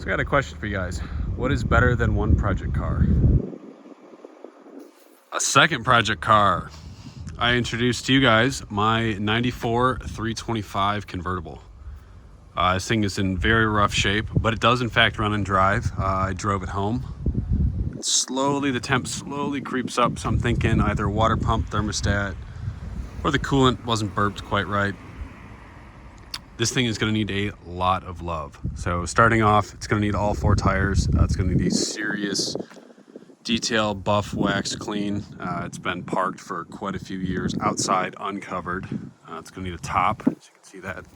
So I got a question for you guys. What is better than one project car? A second project car. I introduced to you guys my 94 325 convertible. This thing is in very rough shape, but it does in fact run and drive. I drove it home. Slowly, the temp slowly creeps up, so I'm thinking either water pump, thermostat, or the coolant wasn't burped quite right. This thing is going to need a lot of love. So starting off, it's going to need all 4 tires. It's going to need a serious detail, buff, wax, clean. It's been parked for quite a few years outside, uncovered. It's going to need a top. As you can see, that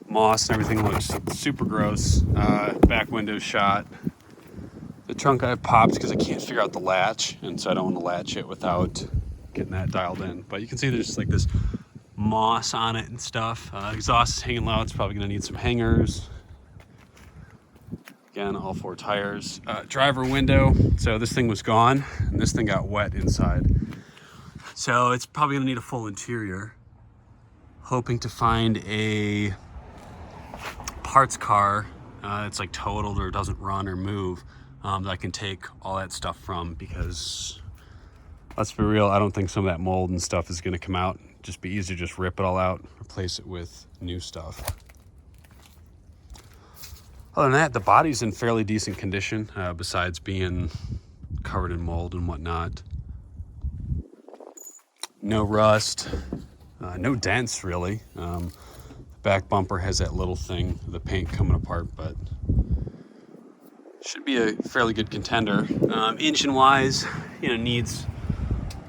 moss and everything looks super gross. Back window shot. The trunk I popped because I can't figure out the latch, and so I don't want to latch it without getting that dialed in. But you can see there's like this moss on it and stuff. Exhaust is hanging low. It's probably going to need some hangers. Again, all 4 tires. Driver window. So this thing was gone, and this thing got wet inside. So it's probably going to need a full interior. Hoping to find a parts car that's like totaled or doesn't run or move that I can take all that stuff from, because let's be real, I don't think some of that mold and stuff is going to come out. Just be easy to just rip it all out, replace it with new stuff. Other than that, the body's in fairly decent condition, besides being covered in mold and whatnot. No rust, no dents really. The back bumper has that little thing, the paint coming apart, but should be a fairly good contender. Engine-wise, needs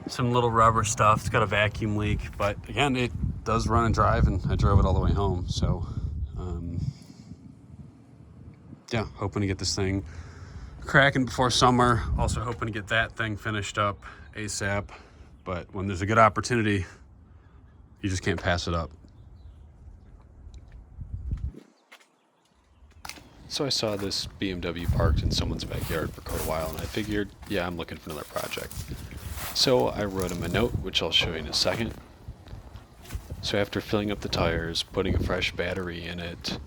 some little rubber stuff. It's got a vacuum leak, but again, it does run and drive, and I drove it all the way home. So, yeah, hoping to get this thing cracking before summer. Also hoping to get that thing finished up ASAP. But when there's a good opportunity, you just can't pass it up. So I saw this BMW parked in someone's backyard for quite a while, and I figured, yeah, I'm looking for another project. So I wrote him a note, which I'll show you in a second. So after filling up the tires, putting a fresh battery in it,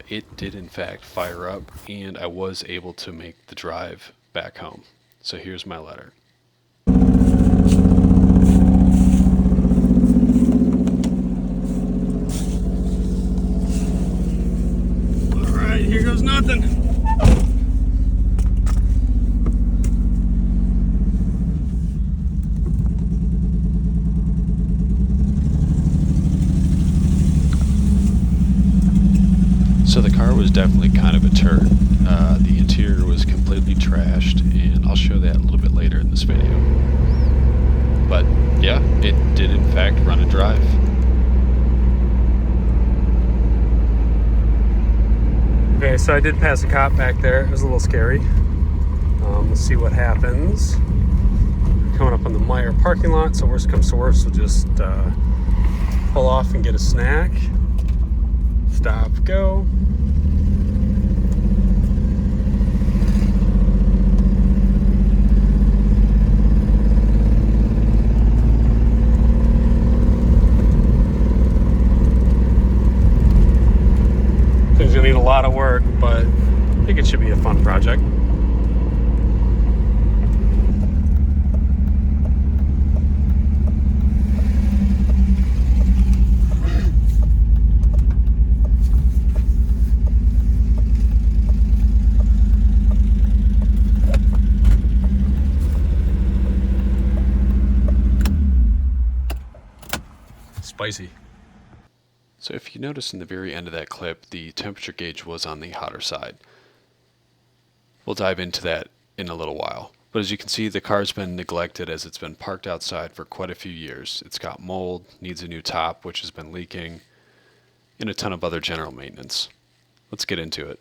it did in fact fire up, and I was able to make the drive back home. So here's my letter. All right, here goes nothing. So the car was definitely kind of a turd. The interior was completely trashed, and I'll show that a little bit later in this video. But yeah, it did in fact run and drive. Okay, so I did pass a cop back there. It was a little scary. Let's see what happens. Coming up on the Meyer parking lot, so worst comes to worst, we'll just pull off and get a snack. Stop, go. Things gonna need a lot of work, but I think it should be a fun project. Spicy. So if you notice in the very end of that clip, the temperature gauge was on the hotter side. We'll dive into that in a little while. But as you can see, the car's been neglected as it's been parked outside for quite a few years. It's got mold, needs a new top, which has been leaking, and a ton of other general maintenance. Let's get into it.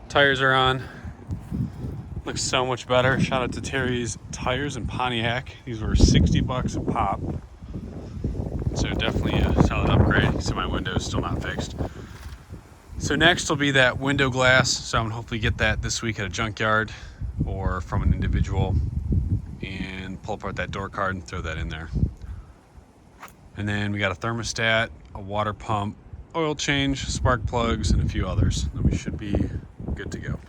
Tires are on. Looks so much better. Shout out to Terry's Tires in Pontiac. These were $60 a pop. So definitely a solid upgrade. So my window is still not fixed. So next will be that window glass. So I'm gonna hopefully get that this week at a junkyard or from an individual and pull apart that door card and throw that in there. And then we got a thermostat, a water pump, oil change, spark plugs, and a few others. Then we should be good to go.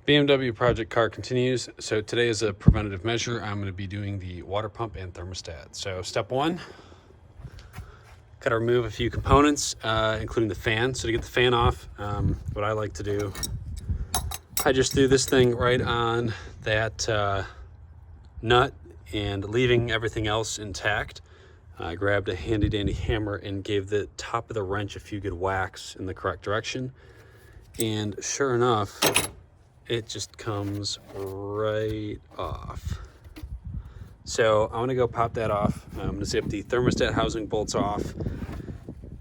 BMW project car continues. So today is a preventative measure. I'm going to be doing the water pump and thermostat. So step one, got to remove a few components, including the fan. So to get the fan off, what I like to do, I just threw this thing right on that nut and leaving everything else intact. I grabbed a handy dandy hammer and gave the top of the wrench a few good whacks in the correct direction. And sure enough, it just comes right off. So I'm gonna go pop that off. I'm gonna zip the thermostat housing bolts off,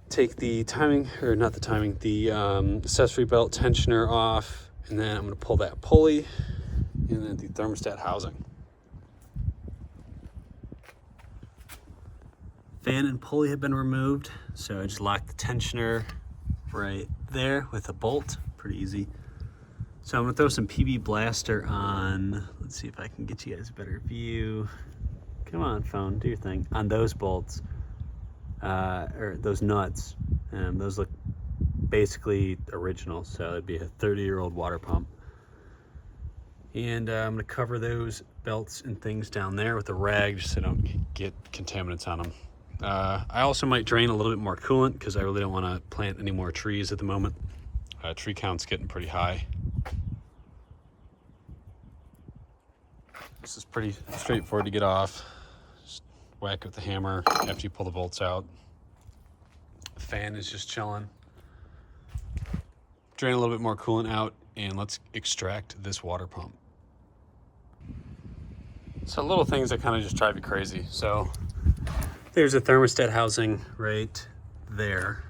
take the timing, or not the timing, the accessory belt tensioner off, and then I'm gonna pull that pulley and then the thermostat housing. Fan and pulley have been removed, so I just locked the tensioner right there with a bolt, pretty easy. So I'm gonna throw some PB Blaster on. Let's see if I can get you guys a better view. Come on, phone, do your thing. On those bolts, or those nuts. Those look basically original, so it'd be a 30-year-old water pump. And I'm gonna cover those belts and things down there with a rag just so I don't get contaminants on them. I also might drain a little bit more coolant because I really don't wanna plant any more trees at the moment. Tree count's getting pretty high. This is pretty straightforward to get off. Just whack it with the hammer after you pull the bolts out. The fan is just chilling. Drain a little bit more coolant out and let's extract this water pump. So little things that kind of just drive you crazy. So there's a thermostat housing right there.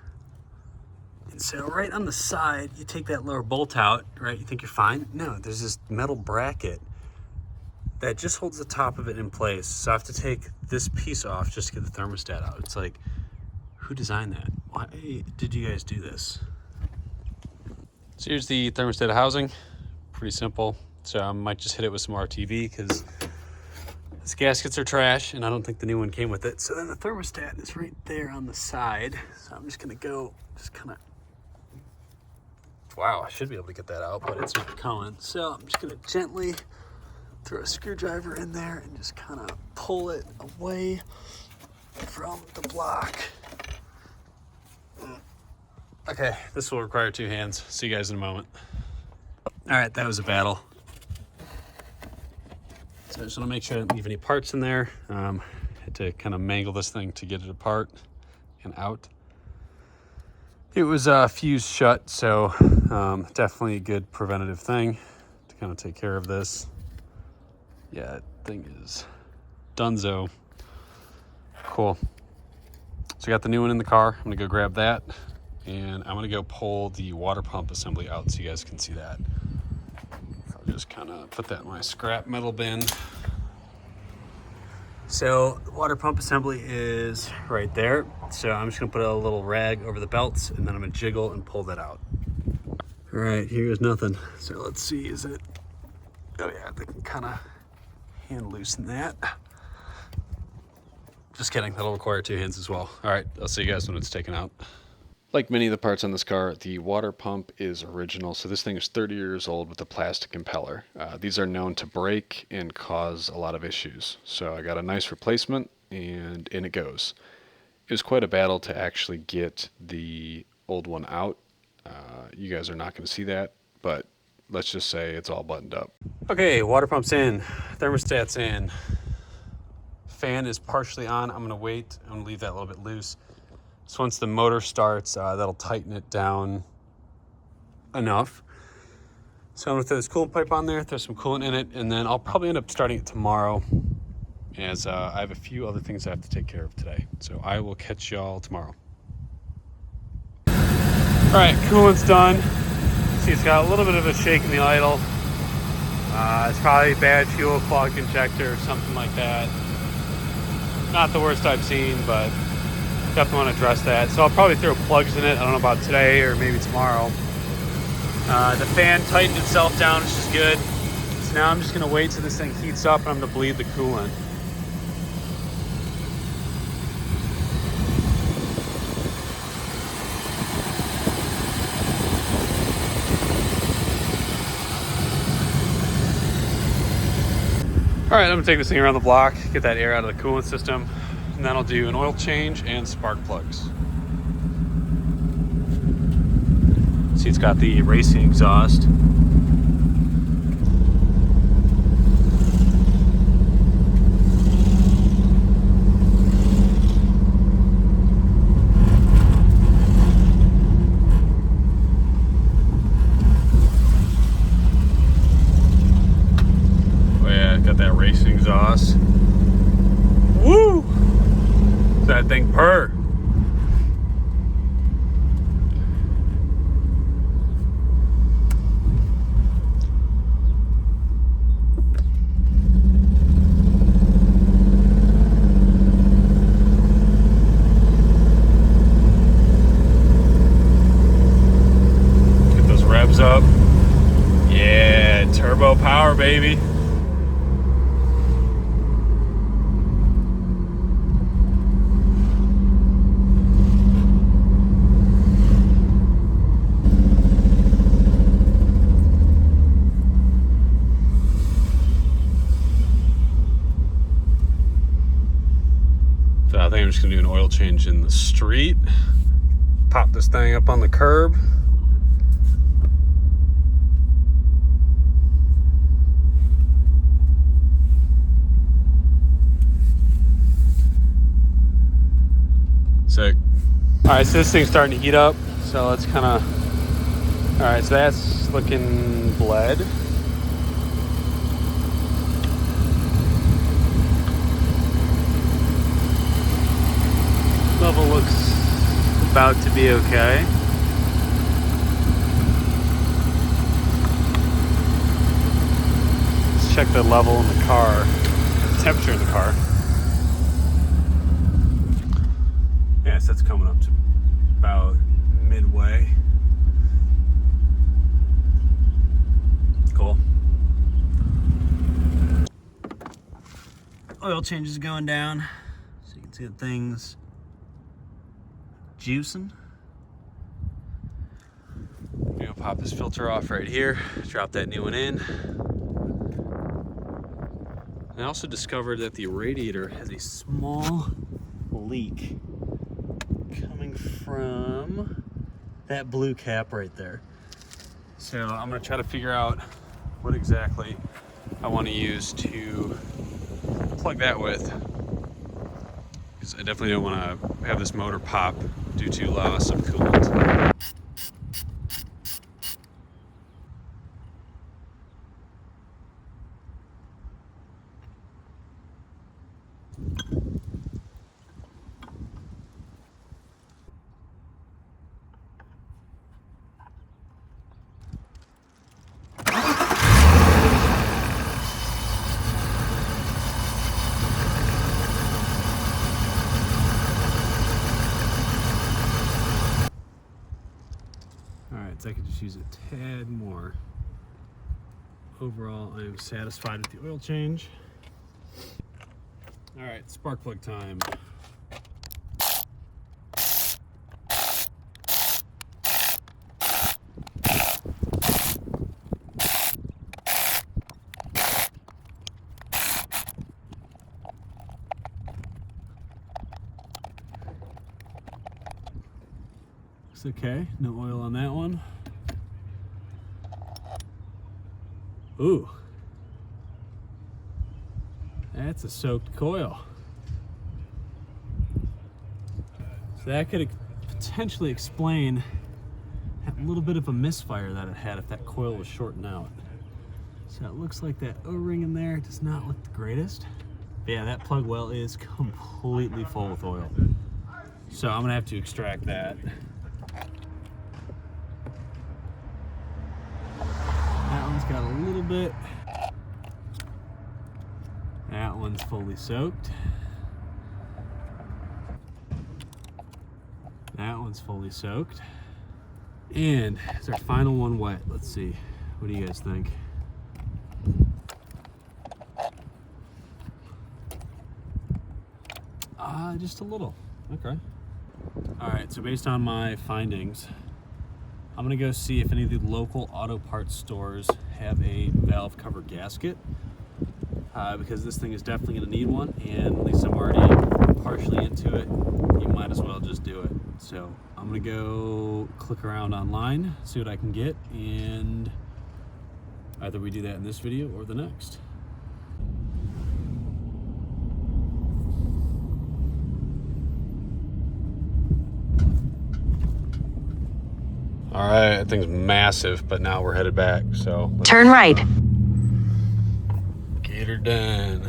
And so right on the side, you take that lower bolt out, right? You think you're fine? No, there's this metal bracket that just holds the top of it in place. So I have to take this piece off just to get the thermostat out. It's like, who designed that? Why did you guys do this? So here's the thermostat housing, pretty simple. So I might just hit it with some RTV because these gaskets are trash and I don't think the new one came with it. So then the thermostat is right there on the side. So I'm just gonna go, just kind of, wow, I should be able to get that out, but it's not going. So I'm just gonna gently throw a screwdriver in there and just kind of pull it away from the block. Okay, this will require two hands. See you guys in a moment. All right, that was a battle. So I just want to make sure I didn't leave any parts in there. Had to kind of mangle this thing to get it apart and out. It was fused shut, so definitely a good preventative thing to kind of take care of this. Yeah, that thing is donezo. Cool. So I got the new one in the car. I'm gonna go grab that and I'm gonna go pull the water pump assembly out so you guys can see that. I'll just kind of put that in my scrap metal bin. So the water pump assembly is right there. So I'm just gonna put a little rag over the belts and then I'm gonna jiggle and pull that out. All right, here's nothing. So let's see, is it, oh yeah, they can kind of hand loosen that. Just kidding, that'll require two hands as well. All right, I'll see you guys when it's taken out. Like many of the parts on this car, the water pump is original. So this thing is 30 years old with a plastic impeller. These are known to break and cause a lot of issues. So I got a nice replacement and in it goes. It was quite a battle to actually get the old one out. You guys are not gonna see that, but let's just say it's all buttoned up. Okay, water pump's in, thermostat's in. Fan is partially on. I'm gonna wait, I'm gonna leave that a little bit loose. So once the motor starts, that'll tighten it down enough. So I'm gonna throw this coolant pipe on there, throw some coolant in it, and then I'll probably end up starting it tomorrow as I have a few other things I have to take care of today. So I will catch y'all tomorrow. All right, coolant's done. See, it's got a little bit of a shake in the idle. It's probably bad fuel, clogged injector, something like that. Not the worst I've seen, but definitely want to address that. So I'll probably throw plugs in it. I don't know about today or maybe tomorrow. The fan tightened itself down, which is good. So now I'm just going to wait till this thing heats up and I'm going to bleed the coolant. All right, I'm gonna take this thing around the block, get that air out of the coolant system, and then I'll do an oil change and spark plugs. See, it's got the racing exhaust. Got that racing exhaust. Woo! That thing purr. Get those revs up. Yeah, turbo power, baby. So I think I'm just gonna do an oil change in the street. Pop this thing up on the curb. Sick. All right, so this thing's starting to heat up. So let's kind of, all right, so that's looking bled. Level looks about to be okay. Let's check the level in the car, the temperature in the car. Yes, that's coming up to about midway. Cool. Oil change is going down, so you can see the things juicing. I'm gonna pop this filter off right here, drop that new one in. I also discovered that the radiator has a small leak coming from that blue cap right there. So I'm gonna try to figure out what exactly I want to use to plug that with, because I definitely don't want to have this motor pop due to loss of coolant. Alright, so I could just use a tad more. Overall, I am satisfied with the oil change. Alright, spark plug time. Looks okay, no oil on that one. Ooh, that's a soaked coil. So that could potentially explain that little bit of a misfire that it had if that coil was shorting out. So it looks like that O-ring in there does not look the greatest. But yeah, that plug well is completely full with oil. So I'm gonna have to extract that. That one's got a little bit. That one's fully soaked. one's fully soaked. And is our final one wet? Let's see. What do you guys think? Just a little. Okay. All right, so based on my findings, I'm gonna go see if any of the local auto parts stores have a valve cover gasket, because this thing is definitely gonna need one, and at least I'm already partially into it. You might as well just do it. So I'm gonna go click around online, see what I can get, and either we do that in this video or the next. All right, that thing's massive, but now we're headed back, so. Turn right. Get her done.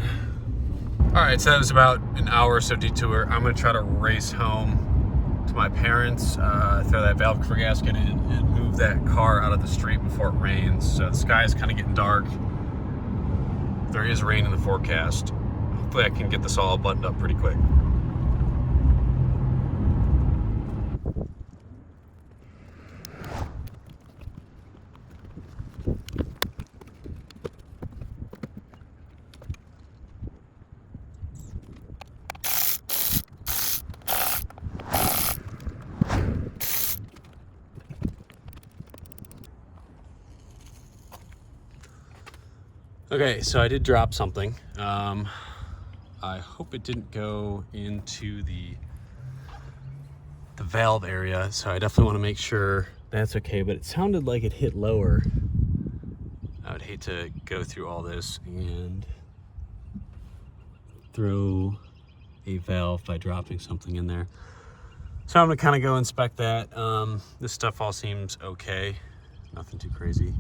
All right, so that was about an hour or so detour. I'm gonna try to race home to my parents, throw that valve cover gasket in, and move that car out of the street before it rains. So the sky is kind of getting dark. There is rain in the forecast. Hopefully I can get this all buttoned up pretty quick. Okay, so I did drop something. I hope it didn't go into the valve area, so I definitely want to make sure that's okay, but it sounded like it hit lower. I would hate to go through all this and throw a valve by dropping something in there. So I'm gonna kind of go inspect that. This stuff all seems okay, nothing too crazy.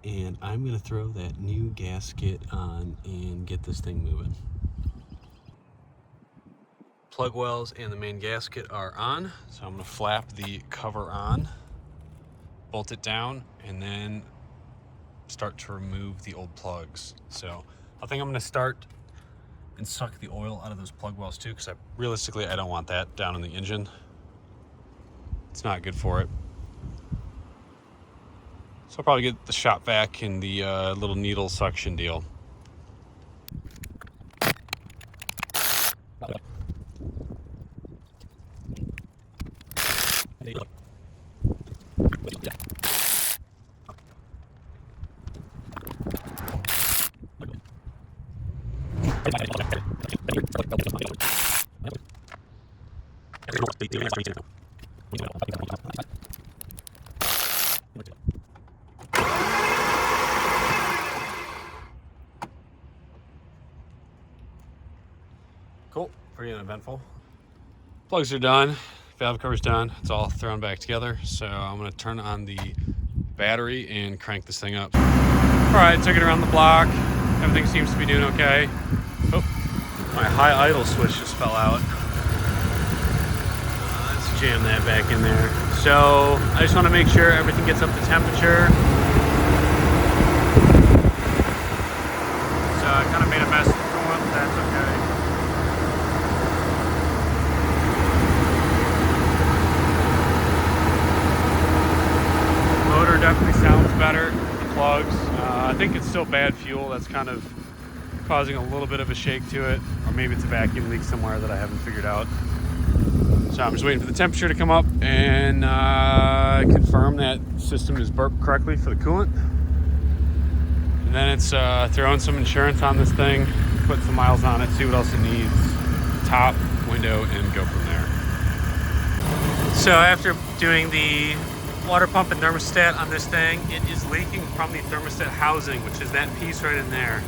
And I'm gonna throw that new gasket on and get this thing moving. Plug wells and the main gasket are on, so I'm gonna flap the cover on, bolt it down, and then start to remove the old plugs. So I think I'm gonna start and suck the oil out of those plug wells too, because realistically I don't want that down in the engine. It's not good for it. So I'll probably get the shop vac and the little needle suction deal. Cool, pretty uneventful. Plugs are done, valve cover's done. It's all thrown back together. So I'm gonna turn on the battery and crank this thing up. All right, took it around the block. Everything seems to be doing okay. Oh, my high idle switch just fell out. Let's jam that back in there. So I just wanna make sure everything gets up to temperature. So I kind of made a mess of the coolant, but that's okay. Motor definitely sounds better. The plugs, I think it's still bad fuel. That's kind of causing a little bit of a shake to it, or maybe it's a vacuum leak somewhere that I haven't figured out. So I'm just waiting for the temperature to come up and confirm that system is burped correctly for the coolant. And then it's throwing some insurance on this thing, put some miles on it, see what else it needs, top, window, and go from there. So after doing the water pump and thermostat on this thing, it is leaking from the thermostat housing, which is that piece right in there.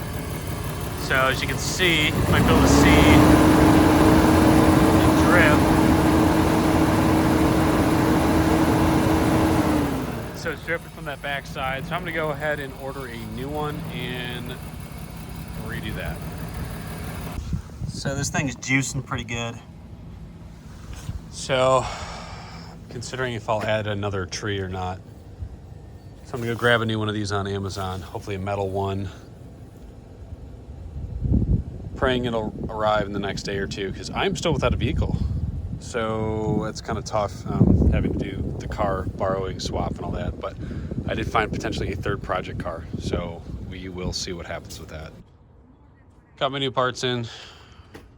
So as you can see, you might be able to see the drip. So it's dripping from that back side. So I'm gonna go ahead and order a new one and redo that. So this thing is juicing pretty good. So considering if I'll add another tree or not. So I'm gonna go grab a new one of these on Amazon, hopefully a metal one. Praying it'll arrive in the next day or two, because I'm still without a vehicle. so it's kind of tough having to do the car borrowing swap and all that, but I did find potentially a third project car, so we will see what happens with that. Got my new parts in,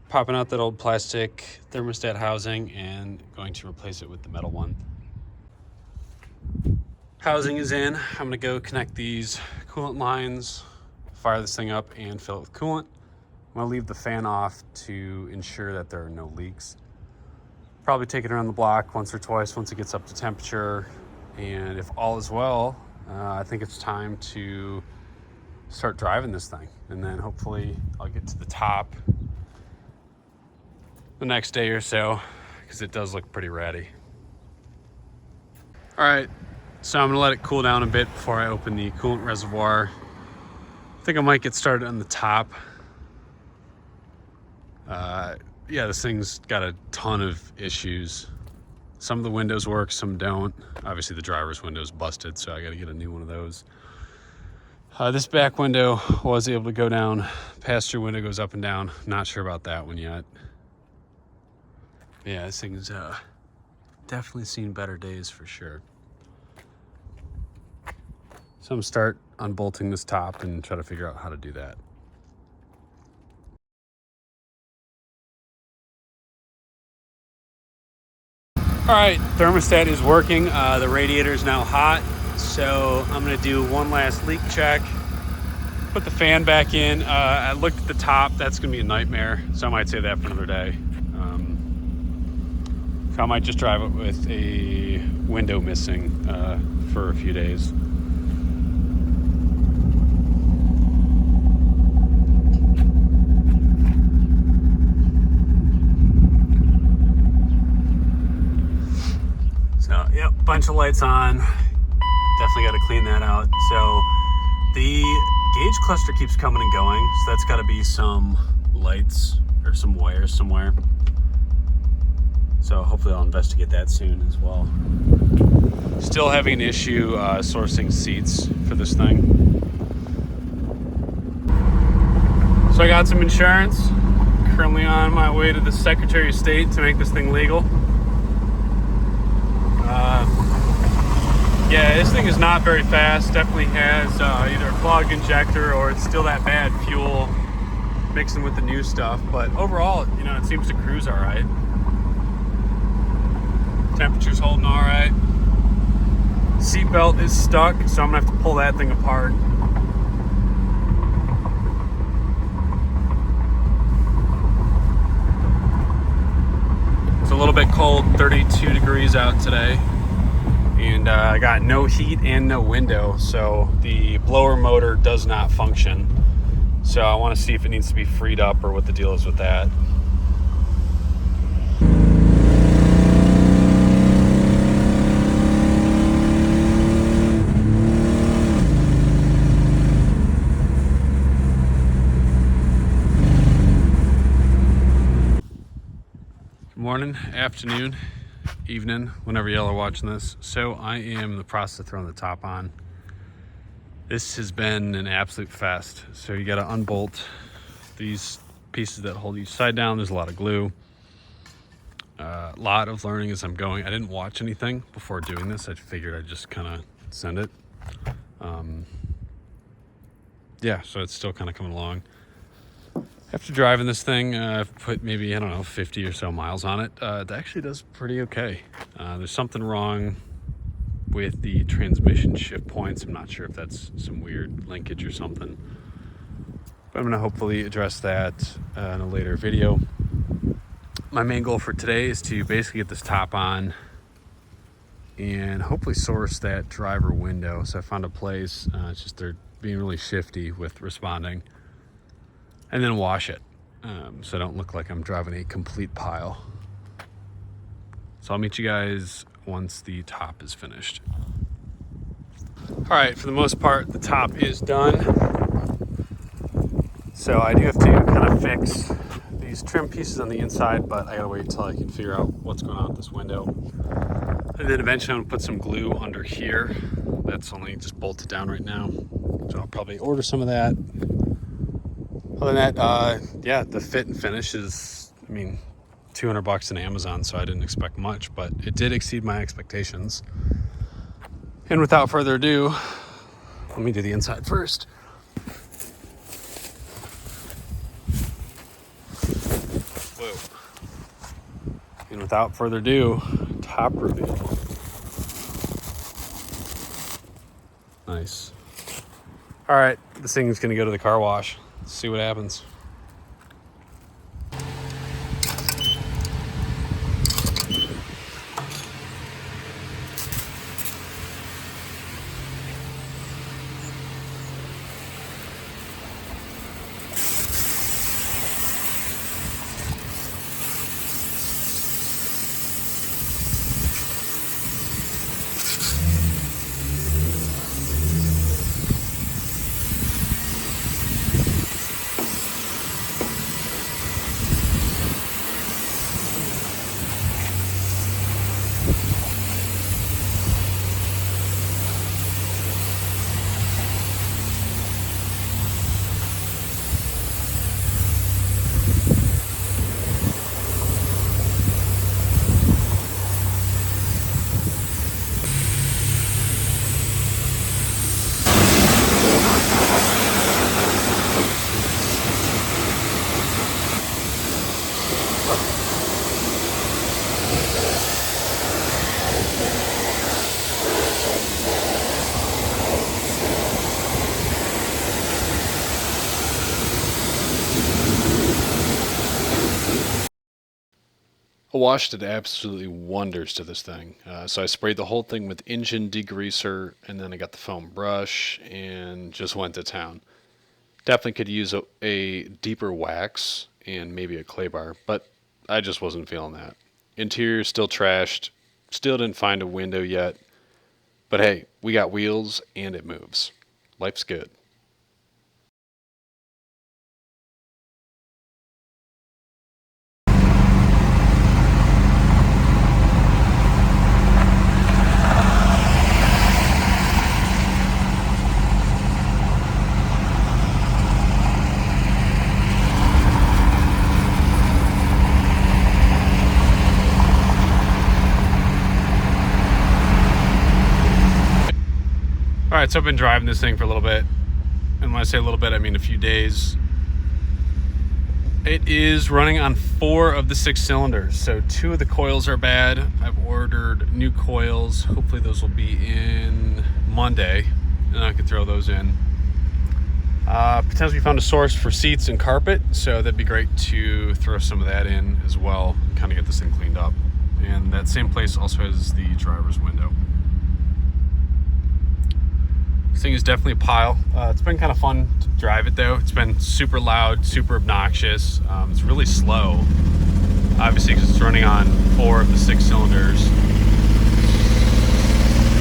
popping out that old plastic thermostat housing and going to replace it with the metal one. Housing is in. I'm gonna go connect these coolant lines, fire this thing up and fill it with coolant. I'm gonna leave the fan off to ensure that there are no leaks. Probably take it around the block once or twice once it gets up to temperature. And if all is well, I think it's time to start driving this thing. And then hopefully I'll get to the top the next day or so, because it does look pretty ratty. All right, so I'm gonna let it cool down a bit before I open the coolant reservoir. I think I might get started on the top. Yeah, this thing's got a ton of issues. Some of the windows work, some don't. Obviously the driver's window's busted, so I gotta get a new one of those. This back window was able to go down. Passenger window goes up and down. Not sure about that one yet. Yeah, this thing's definitely seen better days for sure. So I'm gonna start unbolting this top and try to figure out how to do that. All right, thermostat is working. The radiator is now hot. So I'm gonna do one last leak check, put the fan back in. I looked at the top, that's gonna be a nightmare. So I might save that for another day. So I might just drive it with a window missing for a few days. So, yep, bunch of lights on. Definitely got to clean that out. So the gauge cluster keeps coming and going. So that's got to be some lights or some wires somewhere. So hopefully I'll investigate that soon as well. Still having an issue sourcing seats for this thing. So I got some insurance. Currently on my way to the Secretary of State to make this thing legal. Yeah, this thing is not very fast. Definitely has either a clogged injector or it's still that bad fuel mixing with the new stuff. But overall, you know, it seems to cruise all right. Temperature's holding all right. Seatbelt is stuck, so I'm gonna have to pull that thing apart. It's a little bit cold, 32 degrees out today. And I got no heat and no window, so the blower motor does not function. So I want to see if it needs to be freed up or what the deal is with that. Good morning, afternoon, evening, whenever y'all are watching this. So I am in the process of throwing the top on. This has been an absolute fest. So you got to unbolt these pieces that hold each side down. There's a lot of glue. A lot of learning as I'm going. I didn't watch anything before doing this. I figured I'd just kind of send it. Yeah, so it's still kind of coming along. After driving this thing, I've put maybe, I don't know, 50 or so miles on it. It actually does pretty okay. There's something wrong with the transmission shift points. I'm not sure if that's some weird linkage or something. But I'm gonna hopefully address that in a later video. My main goal for today is to basically get this top on and hopefully source that driver window. So I found a place, it's just they're being really shifty with responding. And then wash it so I don't look like I'm driving a complete pile. So I'll meet you guys once the top is finished. All right, for the most part, the top is done. So I do have to kind of fix these trim pieces on the inside, but I gotta wait until I can figure out what's going on with this window. And then eventually I'm gonna put some glue under here. That's only just bolted down right now. So I'll probably order some of that. Other than that, yeah, the fit and finish is, I mean, $200 on Amazon, so I didn't expect much, but it did exceed my expectations. And without further ado, let me do the inside first. Whoa. And without further ado, top reveal. Nice. All right, this thing's gonna go to the car wash. Let's see what happens. A wash did absolutely wonders to this thing. So I sprayed the whole thing with engine degreaser, and then I got the foam brush and just went to town. Definitely could use a deeper wax and maybe a clay bar, but I just wasn't feeling that. Interior still trashed, still didn't find a window yet, but hey, we got wheels and it moves. Life's good. All right, so I've been driving this thing for a little bit. And when I say a little bit, I mean a few days. It is running on 4 of the 6 cylinders. So 2 of the coils are bad. I've ordered new coils. Hopefully those will be in Monday, and I can throw those in. Potentially found a source for seats and carpet, so that'd be great to throw some of that in as well, kind of get this thing cleaned up. And that same place also has the driver's window. This thing is definitely a pile. It's been kind of fun to drive it though. It's been super loud, super obnoxious. It's really slow, obviously because it's running on 4 of the 6 cylinders.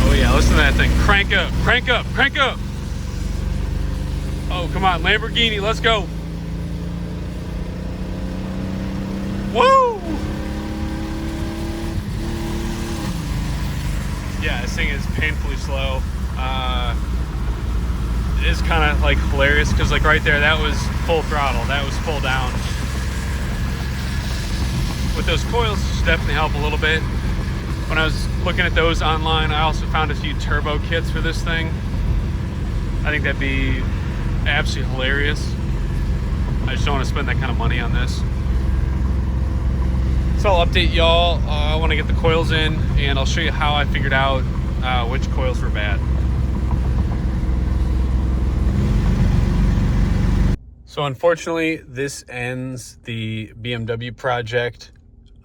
Oh yeah, listen to that thing. Crank up, crank up, crank up. Oh, come on, Lamborghini, let's go. Woo! Yeah, this thing is painfully slow. It is kind of like hilarious because like right there, that was full throttle, that was full down. With those coils, it should definitely help a little bit. When I was looking at those online, I also found a few turbo kits for this thing. I think that'd be absolutely hilarious. I just don't want to spend that kind of money on this. So I'll update y'all. I want to get the coils in, and I'll show you how I figured out which coils were bad. So unfortunately, this ends the BMW project.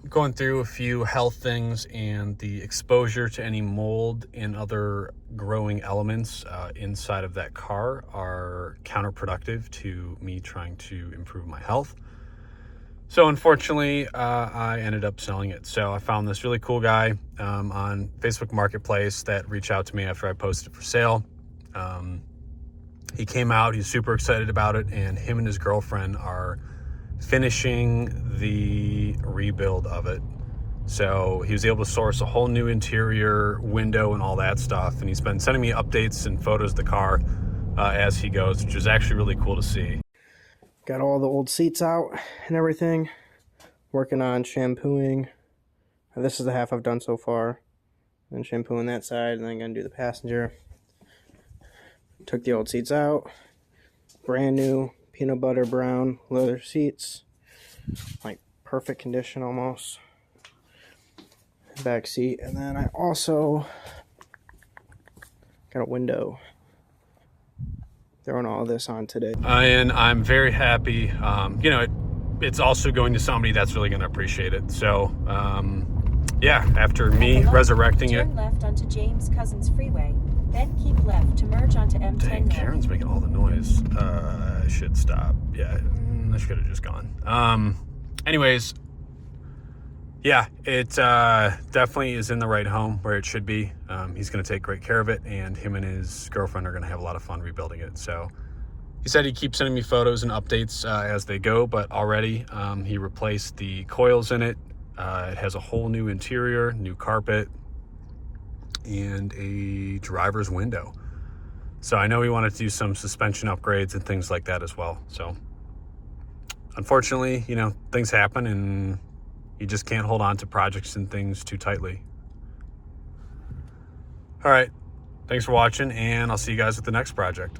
I'm going through a few health things, and the exposure to any mold and other growing elements inside of that car are counterproductive to me trying to improve my health. So unfortunately, I ended up selling it. So I found this really cool guy on Facebook Marketplace that reached out to me after I posted it for sale. He came out, he's super excited about it, and him and his girlfriend are finishing the rebuild of it. So he was able to source a whole new interior, window, and all that stuff. And he's been sending me updates and photos of the car as he goes, which is actually really cool to see. Got all the old seats out and everything. working on shampooing. This is the half I've done so far. And shampooing that side, and then I'm going to do the passenger. Took the old seats out. Brand new peanut butter brown leather seats. Like perfect condition almost. Back seat. And then I also got a window. Throwing all this on today. And I'm very happy. You know, it's also going to somebody that's really going to appreciate it. So, yeah, after me resurrecting it. Turn left onto James Cousins Freeway, then keep left to merge onto M10. Dang, Karen's making all the noise. I should stop. Yeah, I should have just gone. Anyways, yeah, it definitely is in the right home where it should be. He's going to take great care of it, and him and his girlfriend are going to have a lot of fun rebuilding it. So he said he'd keep sending me photos and updates as they go, but already he replaced the coils in it. It has a whole new interior, new carpet, and a driver's window. So I know he wanted to do some suspension upgrades and things like that as well. So unfortunately, you know, things happen, and you just can't hold on to projects and things too tightly. All right. Thanks for watching, and I'll see you guys with the next project.